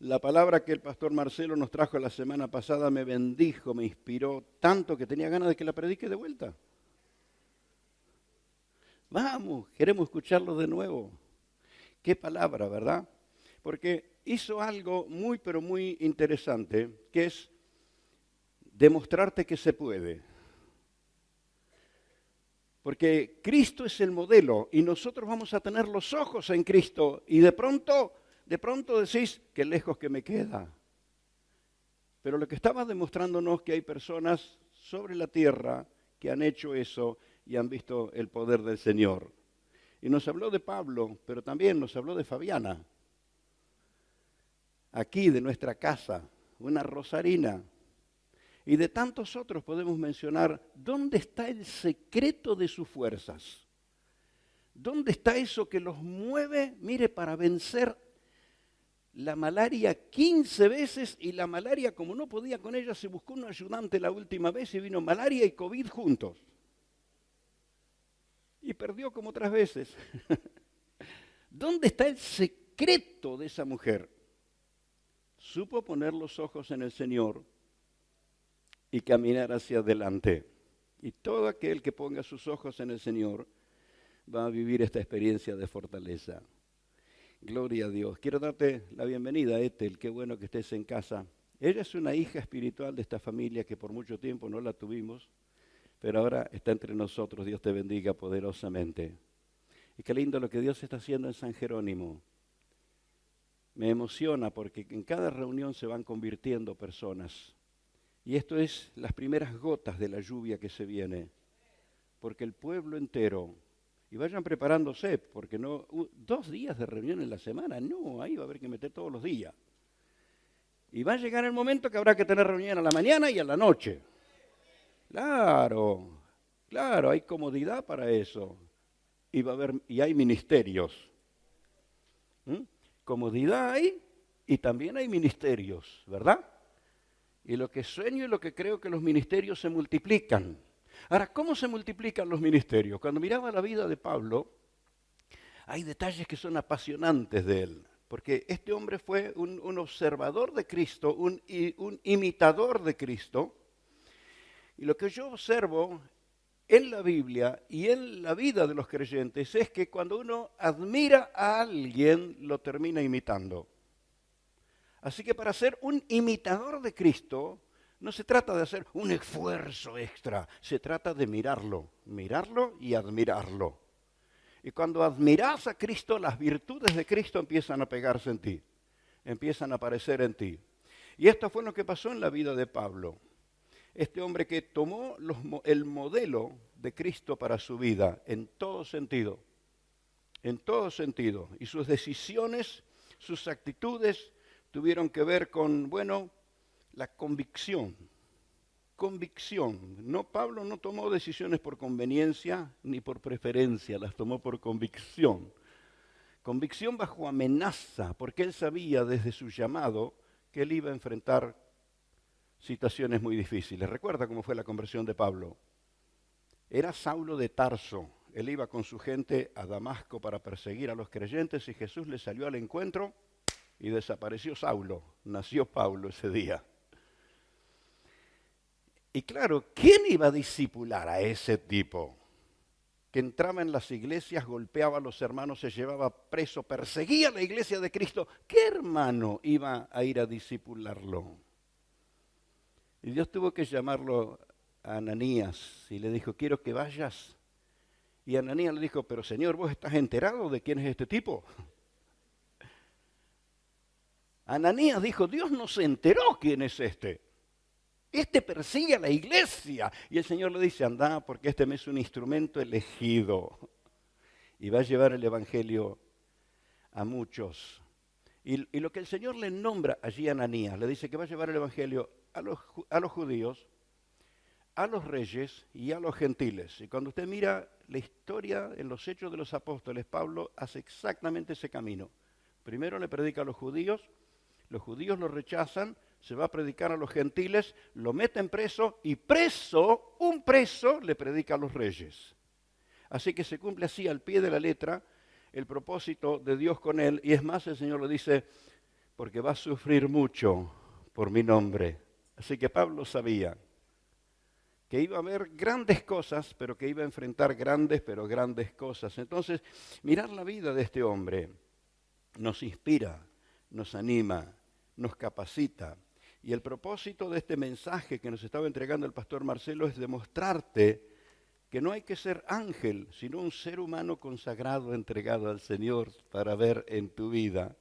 La palabra que el pastor Marcelo nos trajo la semana pasada me bendijo, me inspiró tanto que tenía ganas de que la predique de vuelta. Vamos, queremos escucharlo de nuevo. Qué palabra, ¿verdad? Porque hizo algo muy, pero muy interesante, que es demostrarte que se puede. Porque Cristo es el modelo y nosotros vamos a tener los ojos en Cristo y de pronto decís, qué lejos que me queda. Pero lo que estaba demostrándonos que hay personas sobre la tierra que han hecho eso y han visto el poder del Señor. Y nos habló de Pablo, pero también nos habló de Fabiana. Aquí de nuestra casa, una rosarina. Y de tantos otros podemos mencionar, ¿dónde está el secreto de sus fuerzas? ¿Dónde está eso que los mueve, mire, para vencer la malaria 15 veces? Y la malaria, como no podía con ella, se buscó un ayudante la última vez y vino malaria y COVID juntos. Y perdió como otras veces. ¿Dónde está el secreto de esa mujer? Supo poner los ojos en el Señor y caminar hacia adelante. Y todo aquel que ponga sus ojos en el Señor va a vivir esta experiencia de fortaleza. Gloria a Dios. Quiero darte la bienvenida, Ethel. Qué bueno que estés en casa. Ella es una hija espiritual de esta familia que por mucho tiempo no la tuvimos, pero ahora está entre nosotros. Dios te bendiga poderosamente. Y qué lindo lo que Dios está haciendo en San Jerónimo. Me emociona porque en cada reunión se van convirtiendo personas. Y esto es las primeras gotas de la lluvia que se viene. Porque el pueblo entero, y vayan preparándose, porque no 2 días de reunión en la semana, no, ahí va a haber que meter todos los días. Y va a llegar el momento que habrá que tener reunión a la mañana y a la noche. Claro, claro, hay comodidad para eso. Y hay ministerios. Comodidad hay y también hay ministerios, ¿verdad? Y lo que sueño y lo que creo que los ministerios se multiplican. Ahora, ¿cómo se multiplican los ministerios? Cuando miraba la vida de Pablo, hay detalles que son apasionantes de él. Porque este hombre fue un observador de Cristo, un imitador de Cristo. Y lo que yo observo en la Biblia y en la vida de los creyentes es que cuando uno admira a alguien, lo termina imitando. Así que para ser un imitador de Cristo, no se trata de hacer un esfuerzo extra, se trata de mirarlo y admirarlo. Y cuando admiras a Cristo, las virtudes de Cristo empiezan a pegarse en ti, empiezan a aparecer en ti. Y esto fue lo que pasó en la vida de Pablo. Este hombre que tomó el modelo de Cristo para su vida, en todo sentido, y sus decisiones, sus actitudes tuvieron que ver con, la convicción. No, Pablo no tomó decisiones por conveniencia ni por preferencia, las tomó por convicción. Convicción bajo amenaza, porque él sabía desde su llamado que él iba a enfrentar situaciones muy difíciles. ¿Recuerda cómo fue la conversión de Pablo? Era Saulo de Tarso. Él iba con su gente a Damasco para perseguir a los creyentes y Jesús le salió al encuentro y desapareció Saulo. Nació Pablo ese día. Y claro, ¿quién iba a discipular a ese tipo? Que entraba en las iglesias, golpeaba a los hermanos, se llevaba preso, perseguía a la iglesia de Cristo. ¿Qué hermano iba a ir a discipularlo? Y Dios tuvo que llamarlo a Ananías y le dijo, quiero que vayas. Y Ananías le dijo, pero Señor, ¿vos estás enterado de quién es este tipo? Ananías dijo, Dios no se enteró quién es este. Este persigue a la iglesia. Y el Señor le dice, anda, porque este me es un instrumento elegido. Y va a llevar el evangelio a muchos. Y lo que el Señor le nombra allí a Ananías, le dice que va a llevar el evangelio a los judíos, a los reyes y a los gentiles. Y cuando usted mira la historia en los Hechos de los Apóstoles, Pablo hace exactamente ese camino. Primero le predica a los judíos lo rechazan, se va a predicar a los gentiles, lo meten preso y un preso le predica a los reyes. Así que se cumple así al pie de la letra el propósito de Dios con él. Y es más, el Señor le dice, porque va a sufrir mucho por mi nombre. Así que Pablo sabía que iba a haber grandes cosas, pero que iba a enfrentar grandes, pero grandes cosas. Entonces, mirar la vida de este hombre nos inspira, nos anima, nos capacita. Y el propósito de este mensaje que nos estaba entregando el pastor Marcelo es demostrarte que no hay que ser ángel, sino un ser humano consagrado, entregado al Señor para ver en tu vida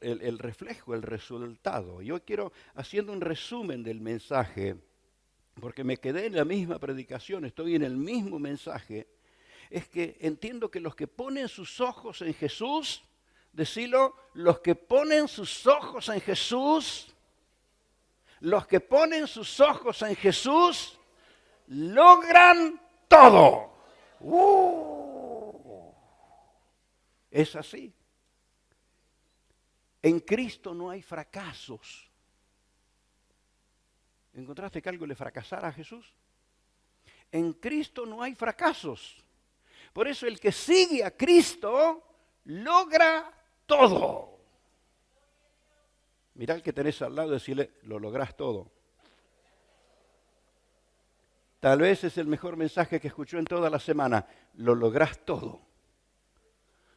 el reflejo, el resultado. Yo quiero, haciendo un resumen del mensaje, porque me quedé en la misma predicación, estoy en el mismo mensaje, es que entiendo que los que ponen sus ojos en Jesús, decilo, los que ponen sus ojos en Jesús, los que ponen sus ojos en Jesús, logran todo. Es así. En Cristo no hay fracasos. ¿Encontraste que algo le fracasara a Jesús? En Cristo no hay fracasos. Por eso el que sigue a Cristo logra todo. Mirá al que tenés al lado y decirle, lo lográs todo. Tal vez es el mejor mensaje que escuchó en toda la semana. Lo lográs todo.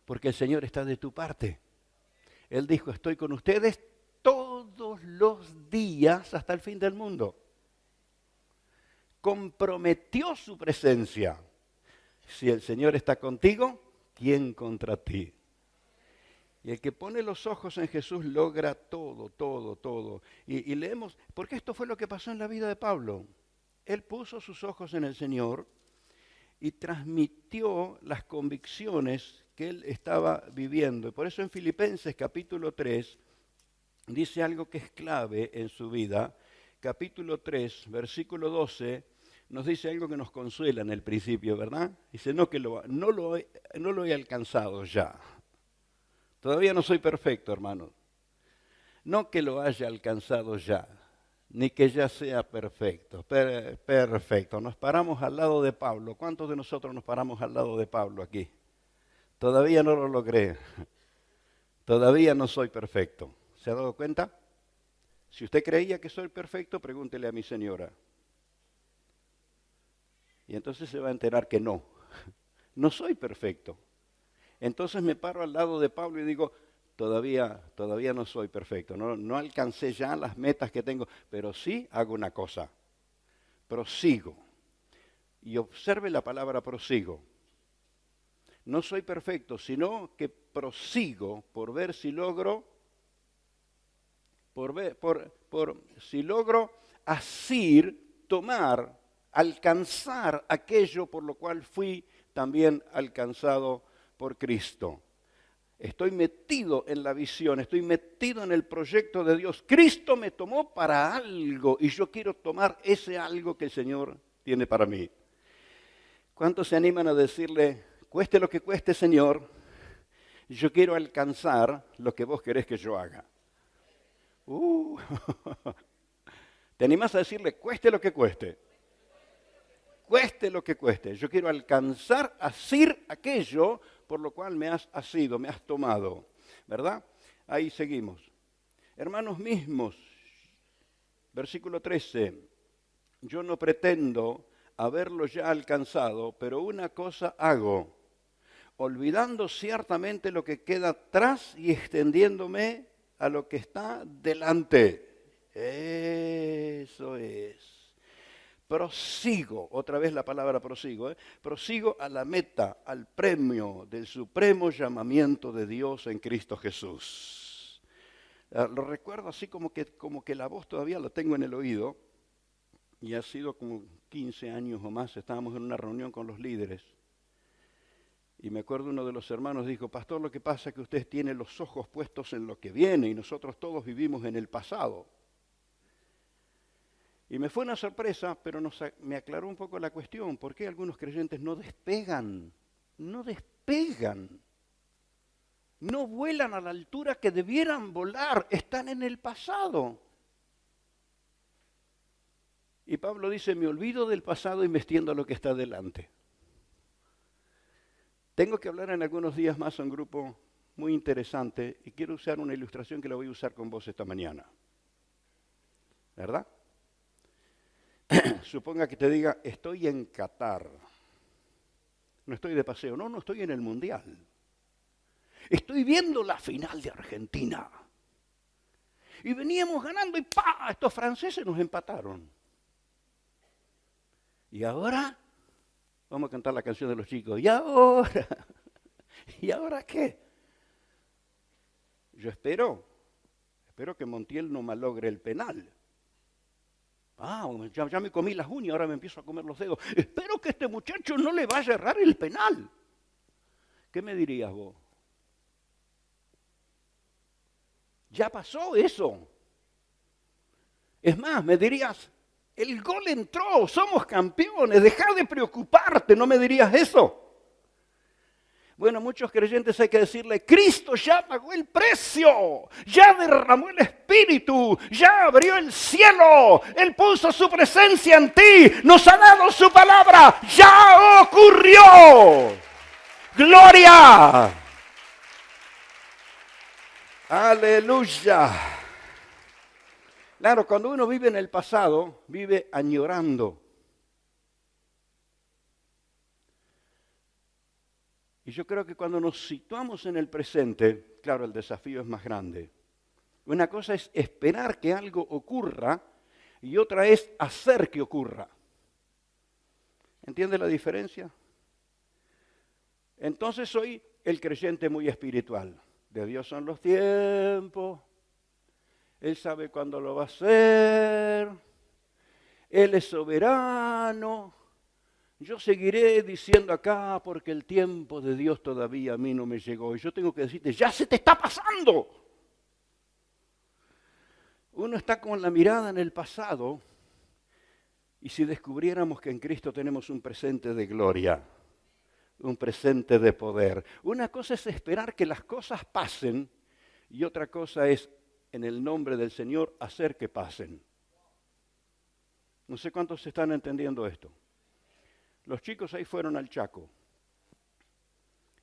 Porque el Señor está de tu parte. Él dijo, estoy con ustedes todos los días hasta el fin del mundo. Comprometió su presencia. Si el Señor está contigo, ¿quién contra ti? Y el que pone los ojos en Jesús logra todo, todo, todo. Y leemos, porque esto fue lo que pasó en la vida de Pablo. Él puso sus ojos en el Señor y transmitió las convicciones que él estaba viviendo. Y por eso en Filipenses capítulo 3 dice algo que es clave en su vida. Capítulo 3, versículo 12, nos dice algo que nos consuela en el principio, ¿verdad? Dice, no lo he alcanzado ya. Todavía no soy perfecto, hermano. No que lo haya alcanzado ya, ni que ya sea perfecto. Perfecto. Nos paramos al lado de Pablo. ¿Cuántos de nosotros nos paramos al lado de Pablo aquí? Todavía no lo logré. Todavía no soy perfecto. ¿Se ha dado cuenta? Si usted creía que soy perfecto, pregúntele a mi señora. Y entonces se va a enterar que no. No soy perfecto. Entonces me paro al lado de Pablo y digo, todavía no soy perfecto. No alcancé ya las metas que tengo, pero sí hago una cosa. Prosigo. Y observe la palabra prosigo. No soy perfecto, sino que prosigo por ver si logro, si logro asir, tomar, alcanzar aquello por lo cual fui también alcanzado por Cristo. Estoy metido en la visión, estoy metido en el proyecto de Dios. Cristo me tomó para algo y yo quiero tomar ese algo que el Señor tiene para mí. ¿Cuántos se animan a decirle, cueste lo que cueste, Señor, yo quiero alcanzar lo que vos querés que yo haga? ¿Te animás a decirle, cueste lo que cueste? Cueste lo que cueste. Yo quiero alcanzar, asir aquello por lo cual me has asido, me has tomado. ¿Verdad? Ahí seguimos. Hermanos mismos, versículo 13. Yo no pretendo haberlo ya alcanzado, pero una cosa hago, olvidando ciertamente lo que queda atrás y extendiéndome a lo que está delante. Eso es. Prosigo, otra vez la palabra prosigo, prosigo a la meta, al premio del supremo llamamiento de Dios en Cristo Jesús. Lo recuerdo así como que la voz todavía la tengo en el oído, y ha sido como 15 años o más, estábamos en una reunión con los líderes, y me acuerdo uno de los hermanos dijo, pastor, lo que pasa es que usted tiene los ojos puestos en lo que viene, y nosotros todos vivimos en el pasado. Y me fue una sorpresa, pero me aclaró un poco la cuestión. ¿Por qué algunos creyentes no despegan? No despegan. No vuelan a la altura que debieran volar. Están en el pasado. Y Pablo dice, me olvido del pasado y me extiendo a lo que está delante. Tengo que hablar en algunos días más a un grupo muy interesante y quiero usar una ilustración que la voy a usar con vos esta mañana. ¿Verdad? Suponga que te diga, estoy en Qatar. No estoy de paseo, no estoy en el Mundial. Estoy viendo la final de Argentina. Y veníamos ganando y ¡pa! Estos franceses nos empataron. Y ahora, vamos a cantar la canción de los chicos. ¿Y ahora? ¿Y ahora qué? Yo espero que Montiel no malogre el penal. Ya me comí las uñas, ahora me empiezo a comer los dedos. Espero que este muchacho no le vaya a errar el penal. ¿Qué me dirías vos? Ya pasó eso. Es más, me dirías, el gol entró, somos campeones, deja de preocuparte, ¿no me dirías eso? Bueno, muchos creyentes hay que decirle, Cristo ya pagó el precio, ya derramó el Espíritu, ya abrió el cielo, Él puso su presencia en ti, nos ha dado su palabra, ya ocurrió. ¡Gloria! ¡Aleluya! Claro, cuando uno vive en el pasado, vive añorando. Y yo creo que cuando nos situamos en el presente, claro, el desafío es más grande. Una cosa es esperar que algo ocurra y otra es hacer que ocurra. ¿Entiende la diferencia? Entonces soy el creyente muy espiritual. De Dios son los tiempos. Él sabe cuándo lo va a hacer. Él es soberano. Yo seguiré diciendo acá porque el tiempo de Dios todavía a mí no me llegó. Y yo tengo que decirte, ya se te está pasando. Uno está con la mirada en el pasado y si descubriéramos que en Cristo tenemos un presente de gloria, un presente de poder. Una cosa es esperar que las cosas pasen y otra cosa es, en el nombre del Señor, hacer que pasen. No sé cuántos están entendiendo esto. Los chicos ahí fueron al Chaco.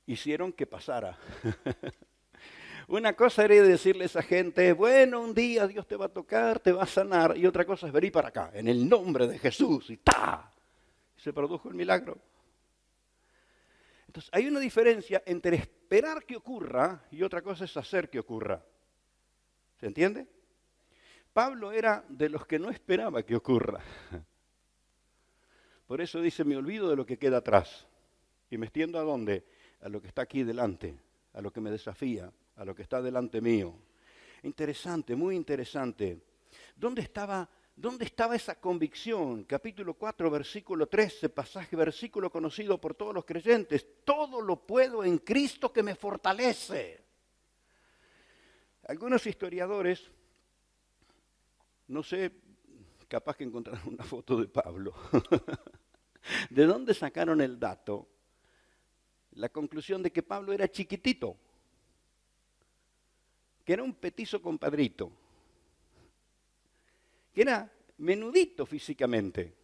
Hicieron que pasara. Una cosa era decirle a esa gente, bueno, un día Dios te va a tocar, te va a sanar. Y otra cosa es venir para acá, en el nombre de Jesús. Y ¡ta! Se produjo el milagro. Entonces, hay una diferencia entre esperar que ocurra y otra cosa es hacer que ocurra. ¿Se entiende? Pablo era de los que no esperaba que ocurra. Por eso dice, me olvido de lo que queda atrás. Y me extiendo ¿a dónde? A lo que está aquí delante, a lo que me desafía, a lo que está delante mío. Interesante, muy interesante. ¿Dónde estaba esa convicción? Capítulo 4, versículo 13, pasaje, versículo conocido por todos los creyentes. Todo lo puedo en Cristo que me fortalece. Algunos historiadores, no sé, capaz que encontraron una foto de Pablo. ¿De dónde sacaron el dato? La conclusión de que Pablo era chiquitito, que era un petizo compadrito, que era menudito físicamente.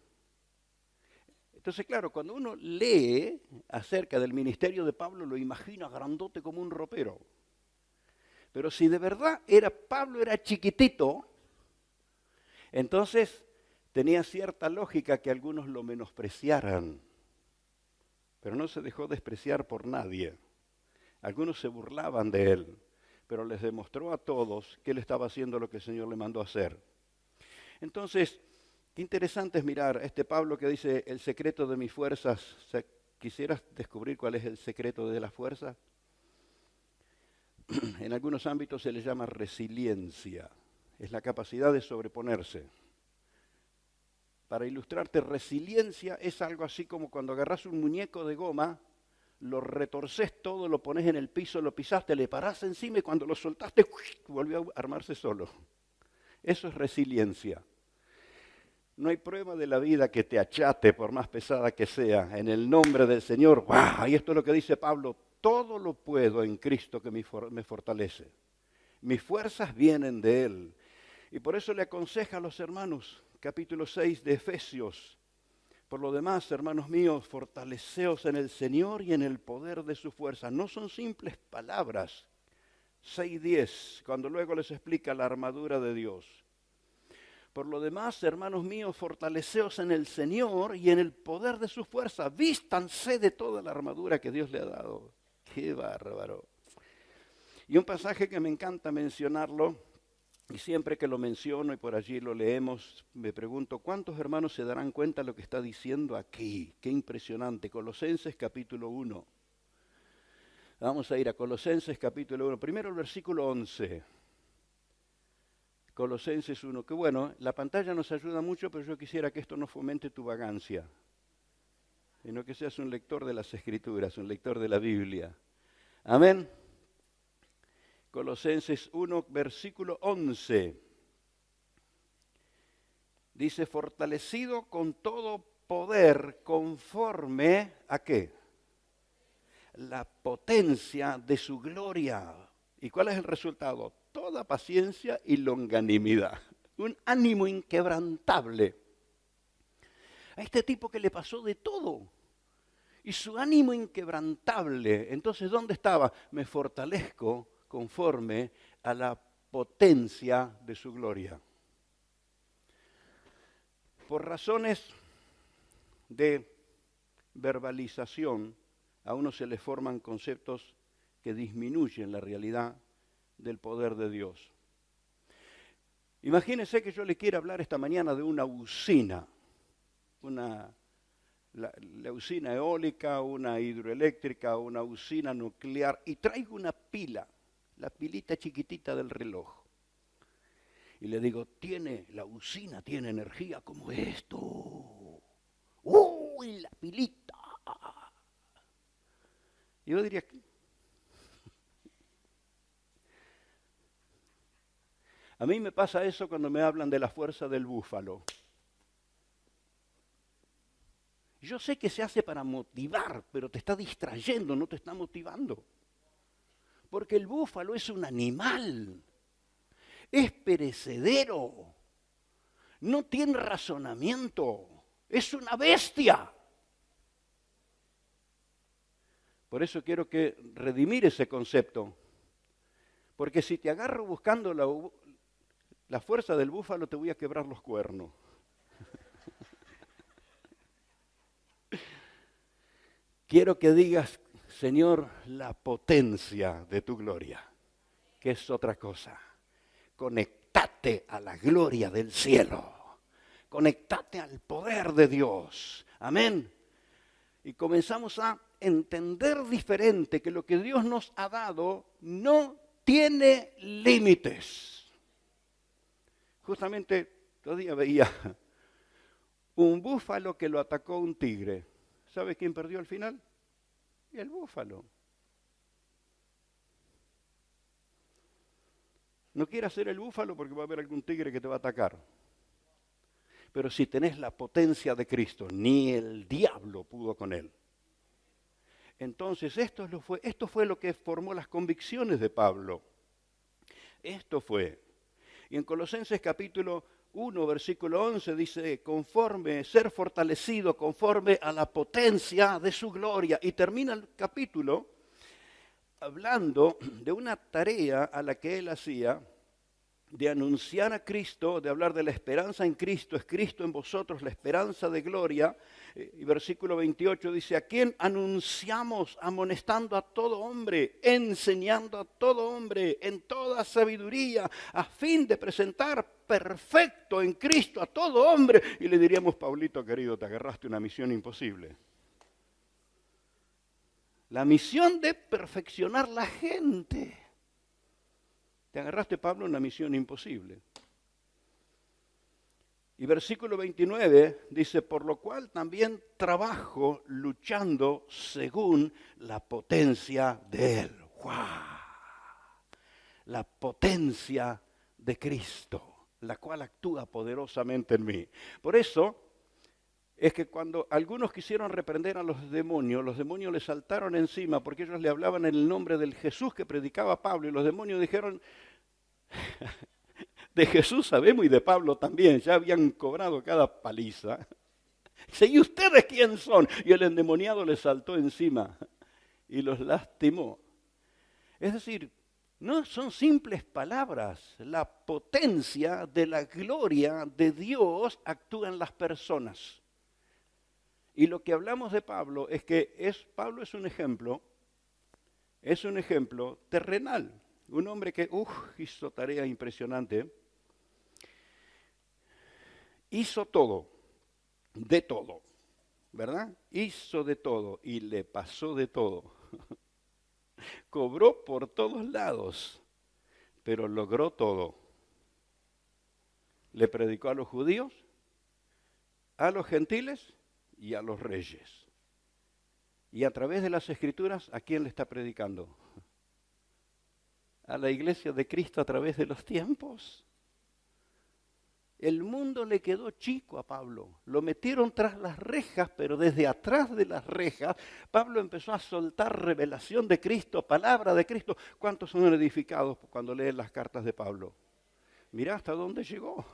Entonces, claro, cuando uno lee acerca del ministerio de Pablo, lo imagina grandote como un ropero. Pero si de verdad Pablo era chiquitito, entonces tenía cierta lógica que algunos lo menospreciaran. Pero no se dejó despreciar por nadie. Algunos se burlaban de él, pero les demostró a todos que él estaba haciendo lo que el Señor le mandó a hacer. Entonces, qué interesante es mirar a este Pablo que dice, el secreto de mis fuerzas. ¿Quisieras descubrir cuál es el secreto de la fuerza? En algunos ámbitos se le llama resiliencia. Es la capacidad de sobreponerse. Para ilustrarte, resiliencia es algo así como cuando agarras un muñeco de goma, lo retorces todo, lo pones en el piso, lo pisaste, le parás encima y cuando lo soltaste, volvió a armarse solo. Eso es resiliencia. No hay prueba de la vida que te achate, por más pesada que sea. En el nombre del Señor, ¡wow! Y esto es lo que dice Pablo, todo lo puedo en Cristo que me fortalece. Mis fuerzas vienen de Él. Y por eso le aconseja a los hermanos, capítulo 6 de Efesios. Por lo demás, hermanos míos, fortaleceos en el Señor y en el poder de su fuerza. No son simples palabras, 6:10, cuando luego les explica la armadura de Dios. Por lo demás, hermanos míos, fortaleceos en el Señor y en el poder de su fuerza. Vístanse de toda la armadura que Dios le ha dado. ¡Qué bárbaro! Y un pasaje que me encanta mencionarlo, y siempre que lo menciono y por allí lo leemos, me pregunto, ¿cuántos hermanos se darán cuenta de lo que está diciendo aquí? ¡Qué impresionante! Colosenses capítulo 1. Vamos a ir a Colosenses capítulo 1. Primero el versículo 11. Colosenses 1. Que bueno, la pantalla nos ayuda mucho, pero yo quisiera que esto no fomente tu vagancia, sino que seas un lector de las Escrituras, un lector de la Biblia. Amén. Colosenses 1, versículo 11. Dice, fortalecido con todo poder conforme a ¿qué? La potencia de su gloria. ¿Y cuál es el resultado? Toda paciencia y longanimidad. Un ánimo inquebrantable. A este tipo que le pasó de todo. Y su ánimo inquebrantable. Entonces, ¿dónde estaba? Me fortalezco conforme a la potencia de su gloria. Por razones de verbalización, a uno se le forman conceptos que disminuyen la realidad del poder de Dios. Imagínense que yo le quiera hablar esta mañana de una usina, la usina eólica, una hidroeléctrica, una usina nuclear, y traigo una pila, la pilita chiquitita del reloj. Y le digo, la usina tiene energía como esto. ¡Uy, la pilita! Yo diría, a mí me pasa eso cuando me hablan de la fuerza del búfalo. Yo sé que se hace para motivar, pero te está distrayendo, no te está motivando. Porque el búfalo es un animal, es perecedero, no tiene razonamiento, es una bestia. Por eso quiero redimir ese concepto. Porque si te agarro buscando la fuerza del búfalo, te voy a quebrar los cuernos. Quiero que digas, Señor, la potencia de tu gloria, que es otra cosa. Conectate a la gloria del cielo. Conectate al poder de Dios. Amén. Y comenzamos a entender diferente que lo que Dios nos ha dado no tiene límites. Justamente todavía veía un búfalo que lo atacó un tigre. ¿Sabe quién perdió al final? El búfalo. No quieras ser el búfalo porque va a haber algún tigre que te va a atacar. Pero si tenés la potencia de Cristo, ni el diablo pudo con él. Entonces esto fue lo que formó las convicciones de Pablo. Esto fue. Y en Colosenses capítulo 1, versículo 11 dice, ser fortalecido conforme a la potencia de su gloria. Y termina el capítulo hablando de una tarea a la que él hacía, de anunciar a Cristo, de hablar de la esperanza en Cristo, es Cristo en vosotros, la esperanza de gloria. Y versículo 28 dice, a quien anunciamos amonestando a todo hombre, enseñando a todo hombre en toda sabiduría, a fin de presentar perfecto en Cristo a todo hombre. Y le diríamos, Pablito querido, te agarraste una misión imposible. La misión de perfeccionar la gente. Te agarraste, Pablo, una misión imposible. Y versículo 29 dice, por lo cual también trabajo luchando según la potencia de Él. ¡Wow! La potencia de Cristo, la cual actúa poderosamente en mí. Por eso es que cuando algunos quisieron reprender a los demonios les saltaron encima porque ellos le hablaban en el nombre del Jesús que predicaba Pablo, y los demonios dijeron, de Jesús sabemos y de Pablo también, ya habían cobrado cada paliza. ¿Y ustedes quién son? Y el endemoniado les saltó encima y los lastimó. Es decir, No son simples palabras. La potencia de la gloria de Dios actúa en las personas. Y lo que hablamos de Pablo es que Pablo es un ejemplo terrenal. Un hombre que hizo tarea impresionante. Hizo todo, de todo, ¿verdad? Hizo de todo y le pasó de todo. Cobró por todos lados, pero logró todo. Le predicó a los judíos, a los gentiles y a los reyes. Y a través de las Escrituras, ¿a quién le está predicando? A la iglesia de Cristo a través de los tiempos. El mundo le quedó chico a Pablo. Lo metieron tras las rejas, pero desde atrás de las rejas, Pablo empezó a soltar revelación de Cristo, palabra de Cristo. ¿Cuántos son edificados cuando leen las cartas de Pablo? Mirá hasta dónde llegó.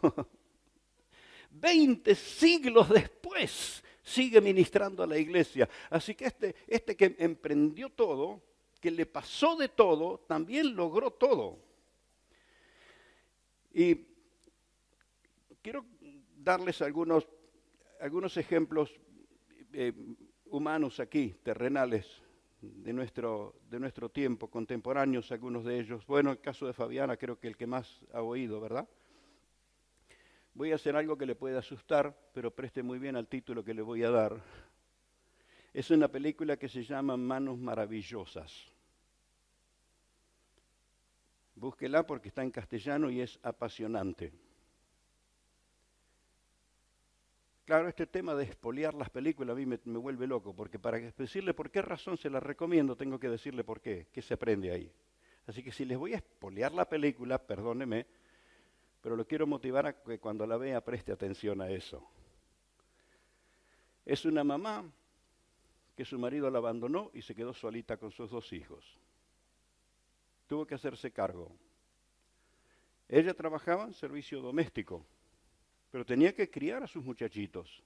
20 siglos después sigue ministrando a la iglesia. Así que este que emprendió todo, que le pasó de todo, también logró todo. Y quiero darles algunos ejemplos humanos aquí, terrenales, de nuestro tiempo, contemporáneos, algunos de ellos. Bueno, el caso de Fabiana creo que el que más ha oído, ¿verdad? Voy a hacer algo que le puede asustar, pero preste muy bien al título que le voy a dar. Es una película que se llama Manos Maravillosas. Búsquela porque está en castellano y es apasionante. Claro, este tema de expoliar las películas a mí me vuelve loco, porque para decirle por qué razón se la recomiendo, tengo que decirle por qué se aprende ahí. Así que si les voy a expoliar la película, perdóneme, pero lo quiero motivar a que cuando la vea preste atención a eso. Es una mamá que su marido la abandonó y se quedó solita con sus 2 hijos. Tuvo que hacerse cargo. Ella trabajaba en servicio doméstico, pero tenía que criar a sus muchachitos.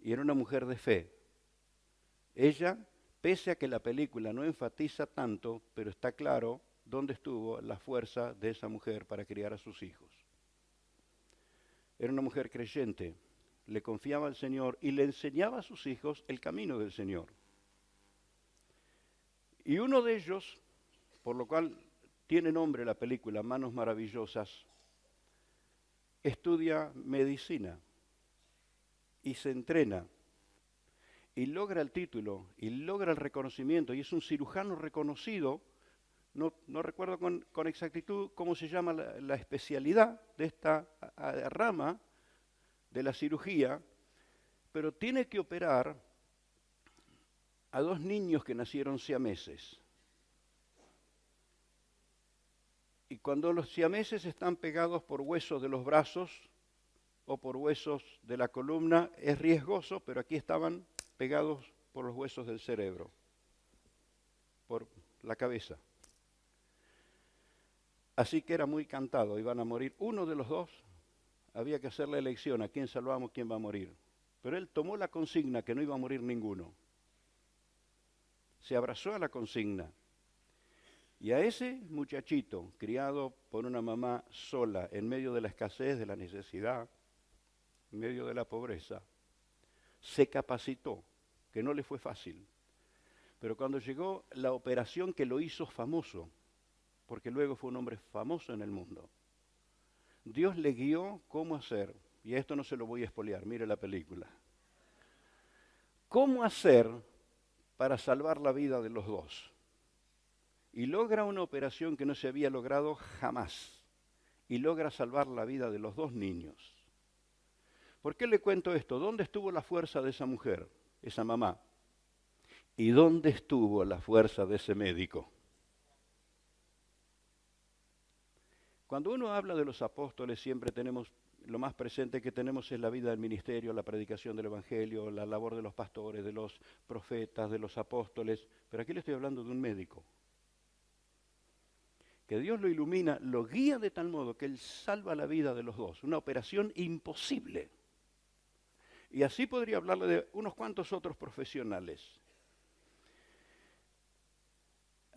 Y era una mujer de fe. Ella, pese a que la película no enfatiza tanto, pero está claro dónde estuvo la fuerza de esa mujer para criar a sus hijos. Era una mujer creyente, le confiaba al Señor y le enseñaba a sus hijos el camino del Señor. Y uno de ellos, por lo cual tiene nombre la película Manos Maravillosas, estudia medicina y se entrena y logra el título y logra el reconocimiento y es un cirujano reconocido. No recuerdo con exactitud cómo se llama la especialidad de esta rama de la cirugía, pero tiene que operar a 2 niños que nacieron siameses. Y cuando los siameses están pegados por huesos de los brazos o por huesos de la columna, es riesgoso, pero aquí estaban pegados por los huesos del cerebro, por la cabeza. Así que era muy cantado, iban a morir uno de los 2, había que hacer la elección, a quién salvamos, quién va a morir. Pero él tomó la consigna que no iba a morir ninguno. Se abrazó a la consigna. Y a ese muchachito, criado por una mamá sola, en medio de la escasez, de la necesidad, en medio de la pobreza, se capacitó, que no le fue fácil. Pero cuando llegó la operación que lo hizo famoso, porque luego fue un hombre famoso en el mundo, Dios le guió cómo hacer, y a esto no se lo voy a expoliar, mire la película. ¿Cómo hacer para salvar la vida de los 2? Y logra una operación que no se había logrado jamás. Y logra salvar la vida de los 2 niños. ¿Por qué le cuento esto? ¿Dónde estuvo la fuerza de esa mujer, esa mamá? ¿Y dónde estuvo la fuerza de ese médico? Cuando uno habla de los apóstoles, siempre tenemos, lo más presente que tenemos es la vida del ministerio, la predicación del evangelio, la labor de los pastores, de los profetas, de los apóstoles. Pero aquí le estoy hablando de un médico. Que Dios lo ilumina, lo guía de tal modo que Él salva la vida de los 2. Una operación imposible. Y así podría hablarle de unos cuantos otros profesionales.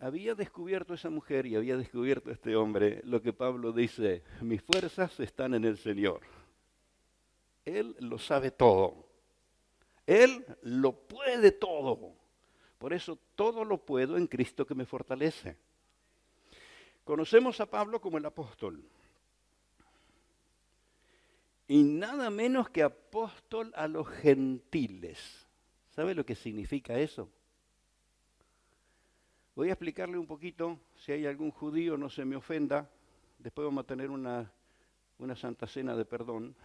había descubierto esa mujer y había descubierto este hombre lo que Pablo dice: mis fuerzas están en el Señor. Él lo sabe todo. Él lo puede todo. Por eso todo lo puedo en Cristo que me fortalece. Conocemos a Pablo como el apóstol. Y nada menos que apóstol a los gentiles. ¿Sabe lo que significa eso? Voy a explicarle un poquito, si hay algún judío no se me ofenda. Después vamos a tener una santa cena de perdón.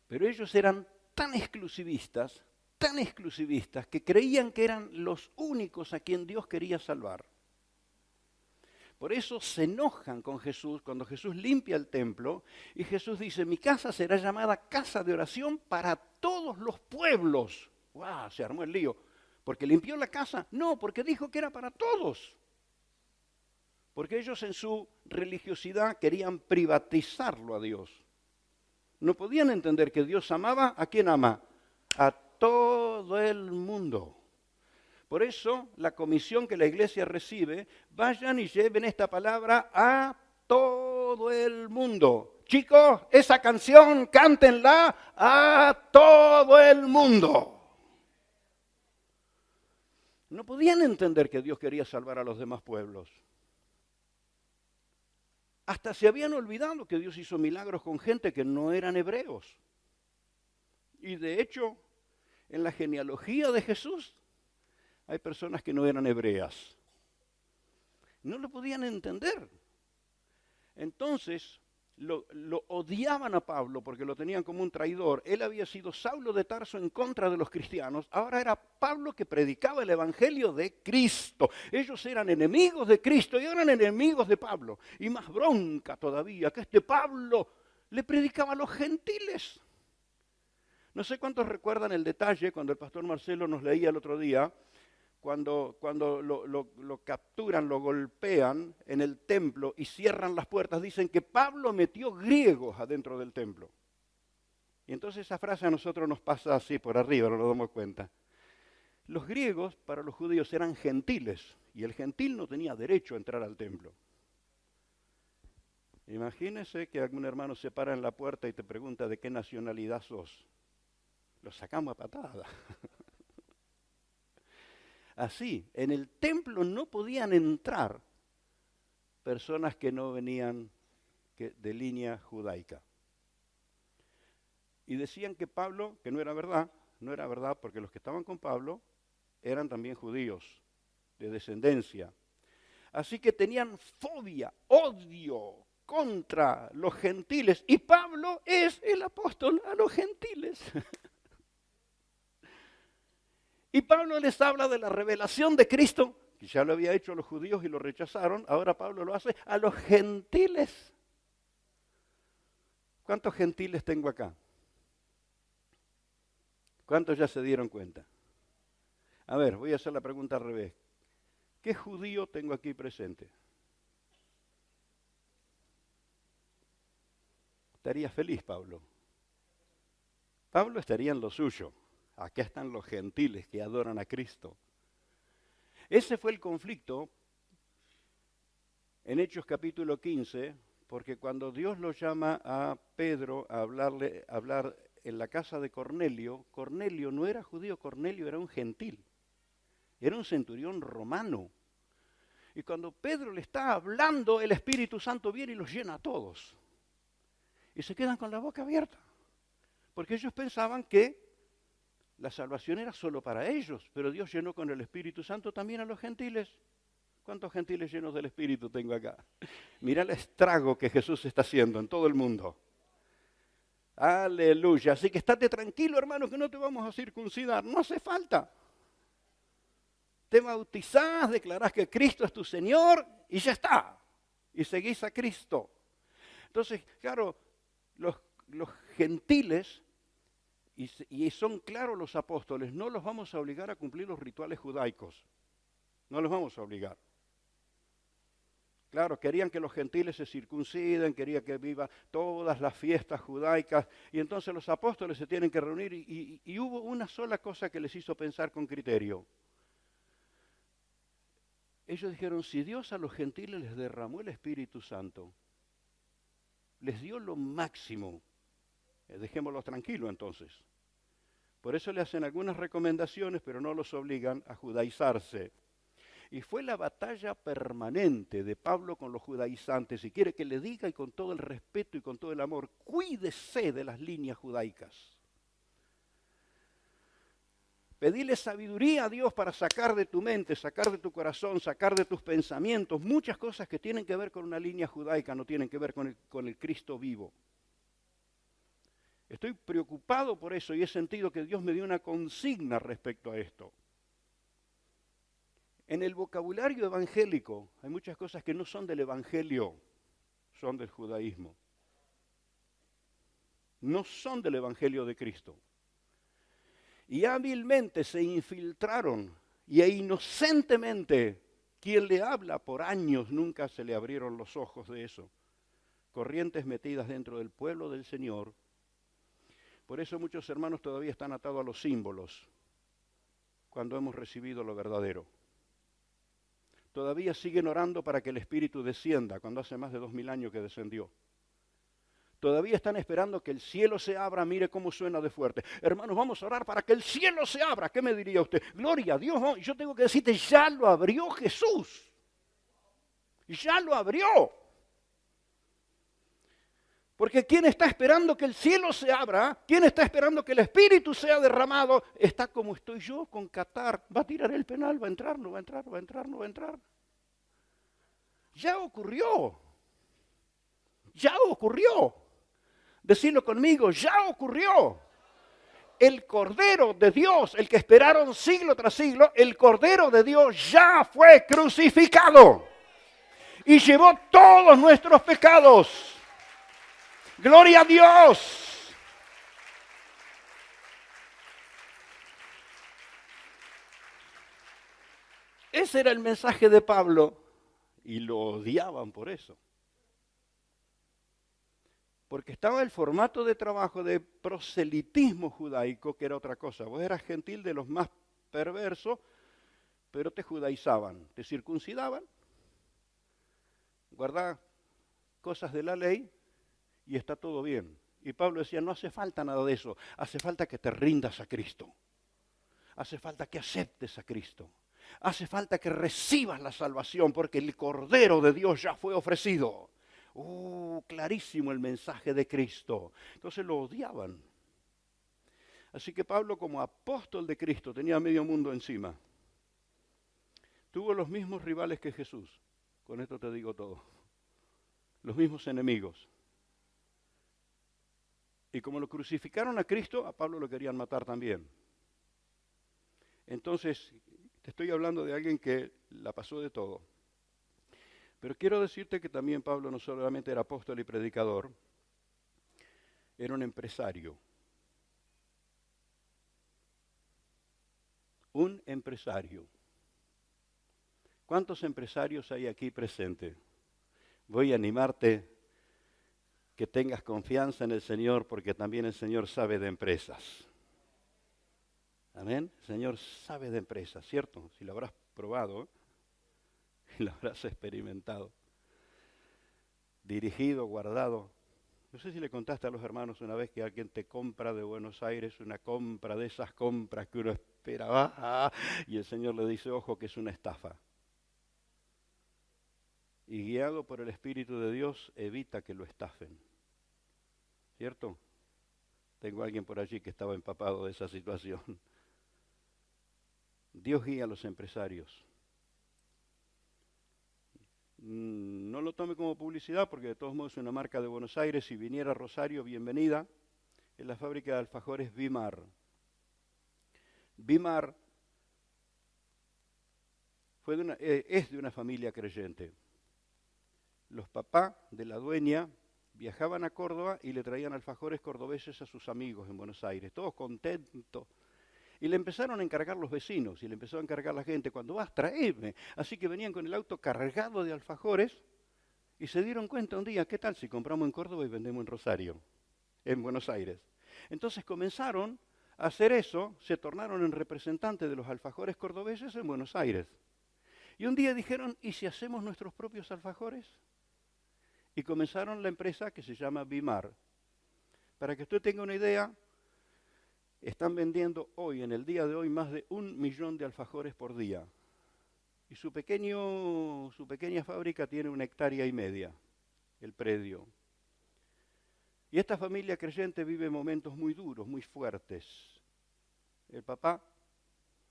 Pero ellos eran tan exclusivistas, que creían que eran los únicos a quien Dios quería salvar. Por eso se enojan con Jesús cuando Jesús limpia el templo y Jesús dice: mi casa será llamada casa de oración para todos los pueblos. ¡Wow! Se armó el lío. ¿Porque limpió la casa? No, porque dijo que era para todos. Porque ellos en su religiosidad querían privatizarlo a Dios. No podían entender que Dios amaba. ¿A quién ama? A todo el mundo. Por eso la comisión que la iglesia recibe: vayan y lleven esta palabra a todo el mundo. Chicos, esa canción cántenla a todo el mundo. No podían entender que Dios quería salvar a los demás pueblos. Hasta se habían olvidado que Dios hizo milagros con gente que no eran hebreos. Y de hecho, en la genealogía de Jesús hay personas que no eran hebreas. No lo podían entender. Entonces lo odiaban a Pablo porque lo tenían como un traidor. Él había sido Saulo de Tarso en contra de los cristianos. Ahora era Pablo que predicaba el evangelio de Cristo. Ellos eran enemigos de Cristo y eran enemigos de Pablo. Y más bronca todavía, que este Pablo le predicaba a los gentiles. No sé cuántos recuerdan el detalle cuando el pastor Marcelo nos leía el otro día, cuando lo capturan, lo golpean en el templo y cierran las puertas. Dicen que Pablo metió griegos adentro del templo. Y entonces esa frase a nosotros nos pasa así por arriba, no nos damos cuenta. Los griegos para los judíos eran gentiles y el gentil no tenía derecho a entrar al templo. Imagínese que algún hermano se para en la puerta y te pregunta: ¿de qué nacionalidad sos? Lo sacamos a patada. Así, en el templo no podían entrar personas que no venían de línea judaica. Y decían que Pablo, que no era verdad porque los que estaban con Pablo eran también judíos, de descendencia. Así que tenían fobia, odio contra los gentiles. Y Pablo es el apóstol a los gentiles. Y Pablo les habla de la revelación de Cristo, que ya lo había hecho a los judíos y lo rechazaron. Ahora Pablo lo hace a los gentiles. ¿Cuántos gentiles tengo acá? ¿Cuántos ya se dieron cuenta? A ver, voy a hacer la pregunta al revés. ¿Qué judío tengo aquí presente? Estaría feliz Pablo. Pablo estaría en lo suyo. Acá están los gentiles que adoran a Cristo. Ese fue el conflicto en Hechos capítulo 15, porque cuando Dios lo llama a Pedro a hablar en la casa de Cornelio, Cornelio no era judío, Cornelio era un gentil. Era un centurión romano. Y cuando Pedro le está hablando, el Espíritu Santo viene y los llena a todos. Y se quedan con la boca abierta. Porque ellos pensaban que la salvación era solo para ellos, pero Dios llenó con el Espíritu Santo también a los gentiles. ¿Cuántos gentiles llenos del Espíritu tengo acá? Mira el estrago que Jesús está haciendo en todo el mundo. Aleluya. Así que estate tranquilo, hermano, que no te vamos a circuncidar. No hace falta. Te bautizás, declarás que Cristo es tu Señor y ya está. Y seguís a Cristo. Entonces, claro, los gentiles, y son claros los apóstoles, no los vamos a obligar a cumplir los rituales judaicos. No los vamos a obligar. Claro, querían que los gentiles se circunciden, querían que vivan todas las fiestas judaicas, y entonces los apóstoles se tienen que reunir, y hubo una sola cosa que les hizo pensar con criterio. Ellos dijeron, si Dios a los gentiles les derramó el Espíritu Santo, les dio lo máximo, dejémoslos tranquilos entonces. Por eso le hacen algunas recomendaciones, pero no los obligan a judaizarse. Y fue la batalla permanente de Pablo con los judaizantes, y quiere que le diga, y con todo el respeto y con todo el amor, cuídese de las líneas judaicas. Pedile sabiduría a Dios para sacar de tu mente, sacar de tu corazón, sacar de tus pensamientos muchas cosas que tienen que ver con una línea judaica, no tienen que ver con el Cristo vivo. Estoy preocupado por eso y he sentido que Dios me dio una consigna respecto a esto. En el vocabulario evangélico hay muchas cosas que no son del evangelio, son del judaísmo. No son del evangelio de Cristo. Y hábilmente se infiltraron y inocentemente quien le habla por años nunca se le abrieron los ojos de eso. Corrientes metidas dentro del pueblo del Señor. Por eso muchos hermanos todavía están atados a los símbolos cuando hemos recibido lo verdadero. Todavía siguen orando para que el Espíritu descienda cuando hace más de 2000 años que descendió. Todavía están esperando que el cielo se abra. Mire cómo suena de fuerte. Hermanos, vamos a orar para que el cielo se abra. ¿Qué me diría usted? Gloria a Dios. ¿No? Yo tengo que decirte, ya lo abrió Jesús. Ya lo abrió. Porque quien está esperando que el cielo se abra, quien está esperando que el Espíritu sea derramado, está como estoy yo con Qatar. Va a tirar el penal, va a entrar, no va a entrar, va a entrar, no va a entrar. Ya ocurrió. Ya ocurrió. Decirlo conmigo, ya ocurrió. El Cordero de Dios, el que esperaron siglo tras siglo, el Cordero de Dios ya fue crucificado y llevó todos nuestros pecados. ¡Gloria a Dios! Ese era el mensaje de Pablo y lo odiaban por eso. Porque estaba el formato de trabajo de proselitismo judaico, que era otra cosa. Vos eras gentil de los más perversos, pero te judaizaban, te circuncidaban, guardá cosas de la ley y está todo bien. Y Pablo decía, no hace falta nada de eso, hace falta que te rindas a Cristo. Hace falta que aceptes a Cristo. Hace falta que recibas la salvación, porque el Cordero de Dios ya fue ofrecido. Clarísimo el mensaje de Cristo. Entonces lo odiaban. Así que Pablo, como apóstol de Cristo, tenía medio mundo encima. Tuvo los mismos rivales que Jesús. Con esto te digo todo. Los mismos enemigos. Y como lo crucificaron a Cristo, a Pablo lo querían matar también. Entonces, te estoy hablando de alguien que la pasó de todo. Pero quiero decirte que también Pablo no solamente era apóstol y predicador, era un empresario. Un empresario. ¿Cuántos empresarios hay aquí presentes? Voy a animarte que tengas confianza en el Señor, porque también el Señor sabe de empresas. Amén. El Señor sabe de empresas, ¿cierto? Si lo habrás probado, y lo habrás experimentado. Dirigido, guardado. No sé si le contaste a los hermanos una vez que alguien te compra de Buenos Aires, una compra de esas compras que uno esperaba, y el Señor le dice, ojo, que es una estafa. Y guiado por el Espíritu de Dios, evita que lo estafen. ¿Cierto? Tengo a alguien por allí que estaba empapado de esa situación. Dios guía a los empresarios. No lo tome como publicidad, porque de todos modos es una marca de Buenos Aires. Si viniera a Rosario, bienvenida. Es la fábrica de alfajores Bimar. Bimar es de una familia creyente. Los papás de la dueña viajaban a Córdoba y le traían alfajores cordobeses a sus amigos en Buenos Aires, todos contentos. Y le empezaron a encargar los vecinos, y le empezó a encargar la gente, cuando vas, traeme. Así que venían con el auto cargado de alfajores, y se dieron cuenta un día, ¿qué tal si compramos en Córdoba y vendemos en Rosario, en Buenos Aires? Entonces comenzaron a hacer eso, se tornaron en representantes de los alfajores cordobeses en Buenos Aires. Y un día dijeron, ¿y si hacemos nuestros propios alfajores? Y comenzaron la empresa que se llama Bimar. Para que usted tenga una idea, están vendiendo hoy, en el día de hoy, más de 1 millón de alfajores por día. Y su pequeña fábrica tiene 1,5 hectáreas, el predio. Y esta familia creyente vive momentos muy duros, muy fuertes. El papá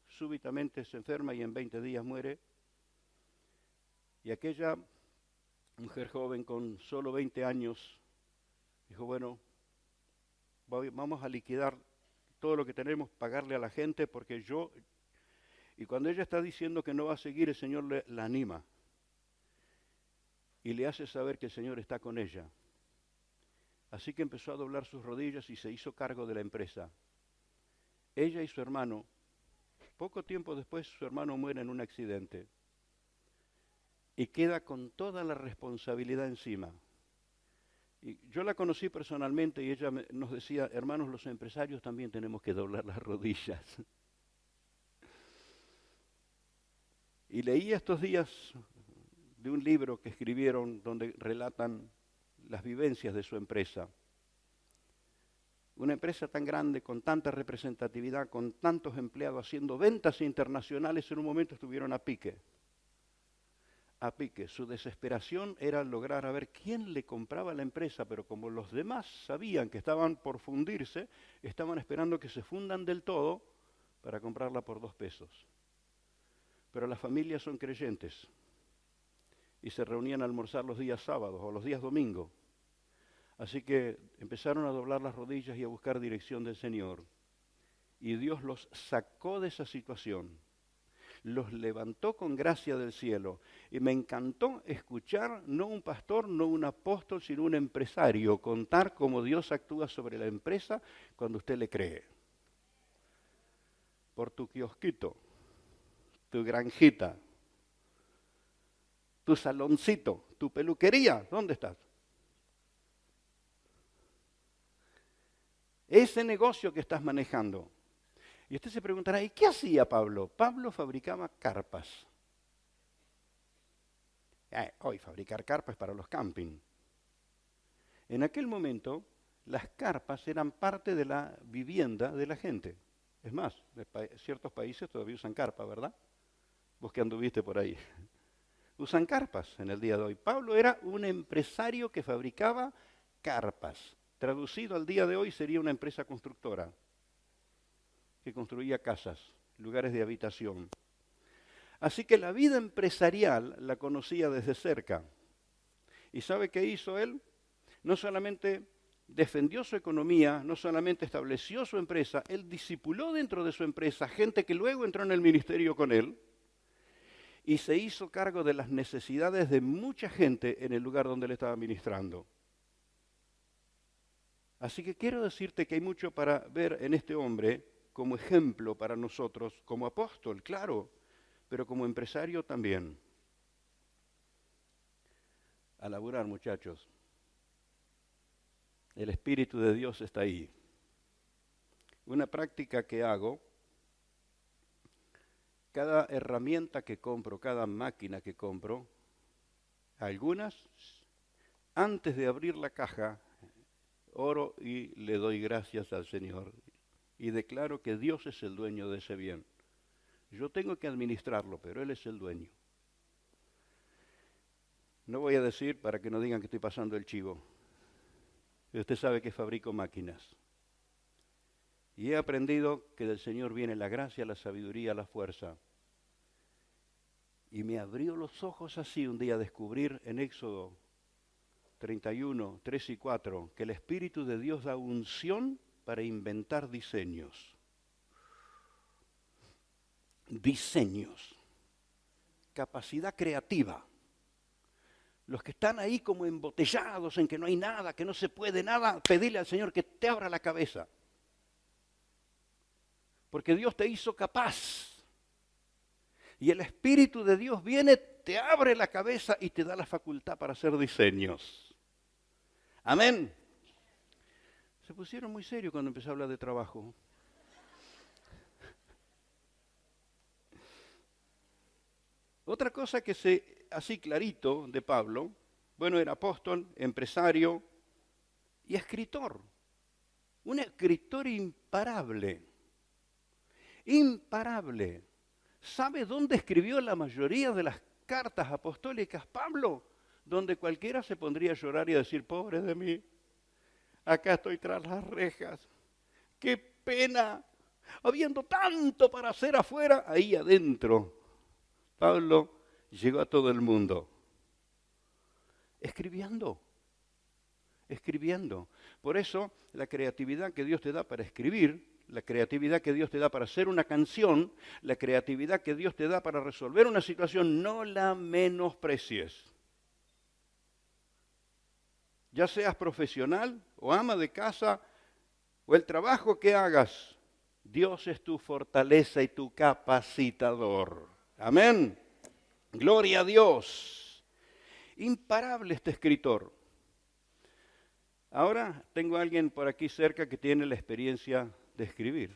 súbitamente se enferma y en 20 días muere. Y aquella mujer joven con solo 20 años dijo, bueno, vamos a liquidar todo lo que tenemos, pagarle a la gente porque yo... Y cuando ella está diciendo que no va a seguir, el Señor la anima y le hace saber que el Señor está con ella. Así que empezó a doblar sus rodillas y se hizo cargo de la empresa. Ella y su hermano, poco tiempo después su hermano muere en un accidente y queda con toda la responsabilidad encima. Y yo la conocí personalmente y ella nos decía, hermanos, los empresarios también tenemos que doblar las rodillas. Y leí estos días de un libro que escribieron donde relatan las vivencias de su empresa. Una empresa tan grande, con tanta representatividad, con tantos empleados haciendo ventas internacionales, en un momento estuvieron a pique. A pique. Su desesperación era lograr a ver quién le compraba la empresa, pero como los demás sabían que estaban por fundirse, estaban esperando que se fundan del todo para comprarla por 2 pesos. Pero las familias son creyentes y se reunían a almorzar los días sábados o los días domingos. Así que empezaron a doblar las rodillas y a buscar dirección del Señor. Y Dios los sacó de esa situación, los levantó con gracia del cielo. Y me encantó escuchar, no un pastor, no un apóstol, sino un empresario, contar cómo Dios actúa sobre la empresa cuando usted le cree. Por tu kiosquito, tu granjita, tu saloncito, tu peluquería, ¿dónde estás? Ese negocio que estás manejando. Y usted se preguntará, ¿y qué hacía Pablo? Pablo fabricaba carpas. Hoy fabricar carpas para los camping. En aquel momento, las carpas eran parte de la vivienda de la gente. Es más, ciertos países todavía usan carpa, ¿verdad? Vos que anduviste por ahí. Usan carpas en el día de hoy. Pablo era un empresario que fabricaba carpas. Traducido al día de hoy sería una empresa constructora que construía casas, lugares de habitación. Así que la vida empresarial la conocía desde cerca. ¿Y sabe qué hizo él? No solamente defendió su economía, no solamente estableció su empresa, él discipuló dentro de su empresa gente que luego entró en el ministerio con él y se hizo cargo de las necesidades de mucha gente en el lugar donde él estaba ministrando. Así que quiero decirte que hay mucho para ver en este hombre como ejemplo para nosotros, como apóstol, claro, pero como empresario también. A laburar, muchachos. El Espíritu de Dios está ahí. Una práctica que hago, cada herramienta que compro, cada máquina que compro, algunas, antes de abrir la caja, oro y le doy gracias al Señor. Y declaro que Dios es el dueño de ese bien. Yo tengo que administrarlo, pero Él es el dueño. No voy a decir para que no digan que estoy pasando el chivo. Usted sabe que fabrico máquinas. Y he aprendido que del Señor viene la gracia, la sabiduría, la fuerza. Y me abrió los ojos así un día a descubrir en Éxodo 31, 3 y 4, que el Espíritu de Dios da unción para inventar diseños. Diseños. Capacidad creativa. Los que están ahí como embotellados en que no hay nada, que no se puede nada, pedirle al Señor que te abra la cabeza. Porque Dios te hizo capaz. Y el Espíritu de Dios viene, te abre la cabeza y te da la facultad para hacer diseños. Amén. Se pusieron muy serios cuando empecé a hablar de trabajo. Otra cosa que así clarito de Pablo, bueno, era apóstol, empresario y escritor. Un escritor imparable. Imparable. ¿Sabe dónde escribió la mayoría de las cartas apostólicas Pablo? Donde cualquiera se pondría a llorar y a decir, pobre de mí, acá estoy tras las rejas. ¡Qué pena! Habiendo tanto para hacer afuera, ahí adentro, Pablo llegó a todo el mundo. Escribiendo. Escribiendo. Por eso, la creatividad que Dios te da para escribir, la creatividad que Dios te da para hacer una canción, la creatividad que Dios te da para resolver una situación, no la menosprecies. Ya seas profesional o ama de casa o el trabajo que hagas, Dios es tu fortaleza y tu capacitador. Amén. Gloria a Dios. Imparable este escritor. Ahora tengo a alguien por aquí cerca que tiene la experiencia de escribir.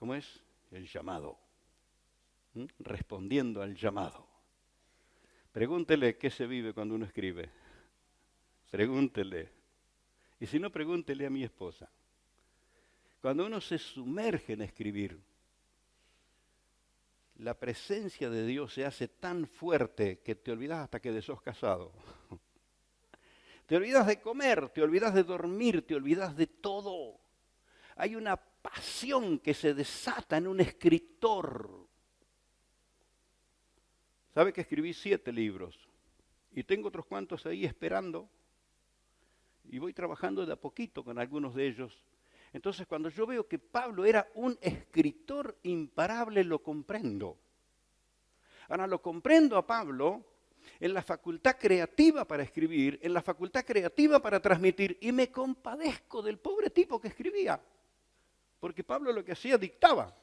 ¿Cómo es? El llamado. Respondiendo al llamado. Pregúntele qué se vive cuando uno escribe. Pregúntele. Y si no, pregúntele a mi esposa. Cuando uno se sumerge en escribir, la presencia de Dios se hace tan fuerte que te olvidas hasta que sos casado. Te olvidas de comer, te olvidas de dormir, te olvidas de todo. Hay una pasión que se desata en un escritor. ¿Sabe que escribí 7 libros? Y tengo otros cuantos ahí esperando. Y voy trabajando de a poquito con algunos de ellos. Entonces, cuando yo veo que Pablo era un escritor imparable, lo comprendo. Ahora, lo comprendo a Pablo en la facultad creativa para escribir, en la facultad creativa para transmitir, y me compadezco del pobre tipo que escribía. Porque Pablo lo que hacía dictaba.